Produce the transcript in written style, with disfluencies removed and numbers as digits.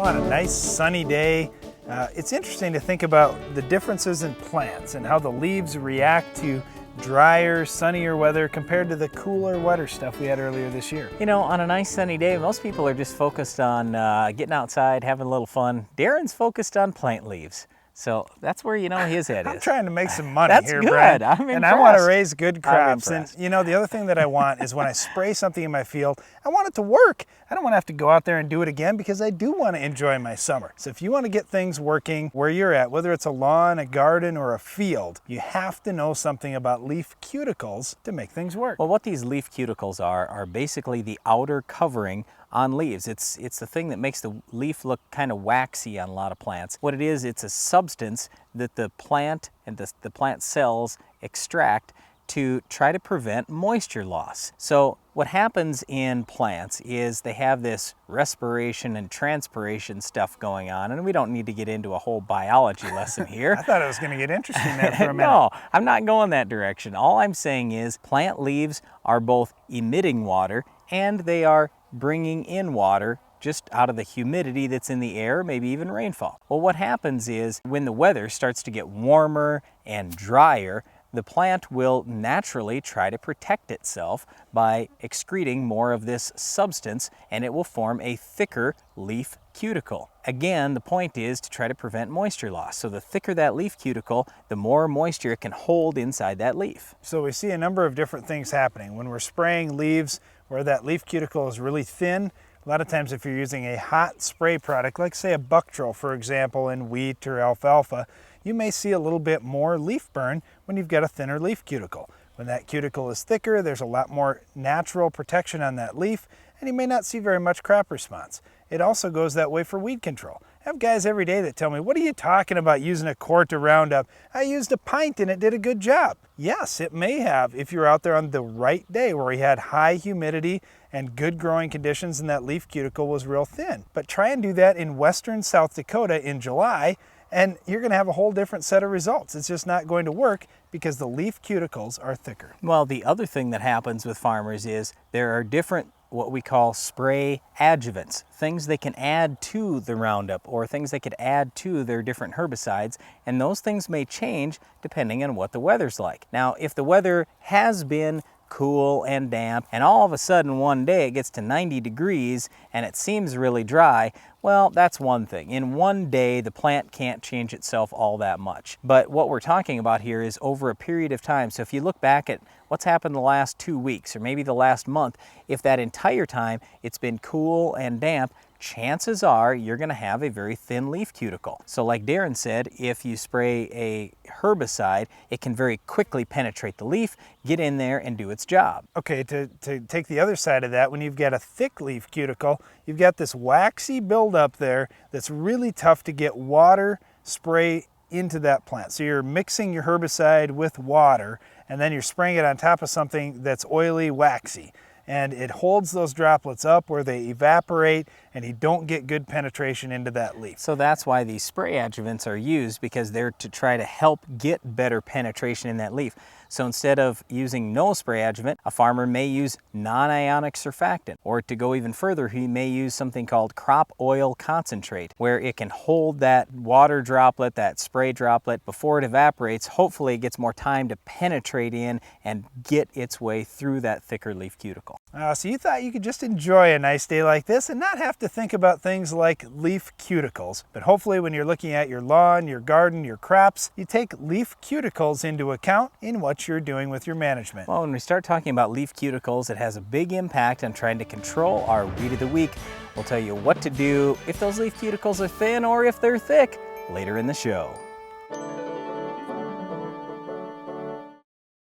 On a nice sunny day, it's interesting to think about the differences in plants and how the leaves react to drier, sunnier weather compared to the cooler, wetter stuff we had earlier this year. You know, on a nice sunny day, most people are just focused on getting outside, having a little fun. Darren's focused on plant leaves. So that's where his head is. I'm trying to make some money that's here, good. Brad. I'm impressed. And I want to raise good crops. I'm And impressed. the other thing that I want is when I spray something in my field, I want it to work. I don't want to have to go out there and do it again because I do want to enjoy my summer. So if you want to get things working where you're at, whether it's a lawn, a garden, or a field, you have to know something about leaf cuticles to make things work. Well, what these leaf cuticles are basically the outer covering on leaves. It's the thing that makes the leaf look kind of waxy on a lot of plants. What it is, it's a substance that the plant and the plant cells extract to try to prevent moisture loss. So what happens in plants is they have this respiration and transpiration stuff going on, and we don't need to get into a whole biology lesson here. I thought it was going to get interesting there for a minute. No, I'm not going that direction. All I'm saying is plant leaves are both emitting water and they are bringing in water just out of the humidity that's in the air, maybe even rainfall. Well, what happens is when the weather starts to get warmer and drier, the plant will naturally try to protect itself by excreting more of this substance, and it will form a thicker leaf cuticle. Again, the point is to try to prevent moisture loss. So the thicker that leaf cuticle, the more moisture it can hold inside that leaf. So we see a number of different things happening. When we're spraying leaves where that leaf cuticle is really thin, a lot of times if you're using a hot spray product, like say a Buctril, for example, in wheat or alfalfa, you may see a little bit more leaf burn when you've got a thinner leaf cuticle. When that cuticle is thicker, there's a lot more natural protection on that leaf, and you may not see very much crop response. It also goes that way for weed control. I have guys every day that tell me, what are you talking about using a quart of Roundup? I used a pint and it did a good job. Yes, it may have if you're out there on the right day where we had high humidity and good growing conditions and that leaf cuticle was real thin. But try and do that in western South Dakota in July, and you're going to have a whole different set of results. It's just not going to work because the leaf cuticles are thicker. Well, the other thing that happens with farmers is there are different what we call spray adjuvants, things they can add to the Roundup or things they could add to their different herbicides, and those things may change depending on what the weather's like. Now, if the weather has been cool and damp, and all of a sudden one day it gets to 90 degrees and it seems really dry, well, that's one thing. In one day, the plant can't change itself all that much. But what we're talking about here is over a period of time. So if you look back at what's happened the last 2 weeks or maybe the last month, if that entire time it's been cool and damp, chances are you're going to have a very thin leaf cuticle. So like Darren said, if you spray a herbicide, it can very quickly penetrate the leaf, get in there and do its job. Okay, to take the other side of that, when you've got a thick leaf cuticle, you've got this waxy buildup there that's really tough to get water spray into that plant. So you're mixing your herbicide with water and then you're spraying it on top of something that's oily, waxy. And it holds those droplets up where they evaporate and you don't get good penetration into that leaf. So that's why these spray adjuvants are used, because they're to try to help get better penetration in that leaf. So instead of using no spray adjuvant, a farmer may use non-ionic surfactant, or to go even further, he may use something called crop oil concentrate, where it can hold that water droplet, that spray droplet, before it evaporates. Hopefully it gets more time to penetrate in and get its way through that thicker leaf cuticle. So you thought you could just enjoy a nice day like this and not have to think about things like leaf cuticles. But hopefully when you're looking at your lawn, your garden, your crops, you take leaf cuticles into account in what you're doing with your management. Well, when we start talking about leaf cuticles, it has a big impact on trying to control our weed of the week. We'll tell you what to do if those leaf cuticles are thin or if they're thick later in the show.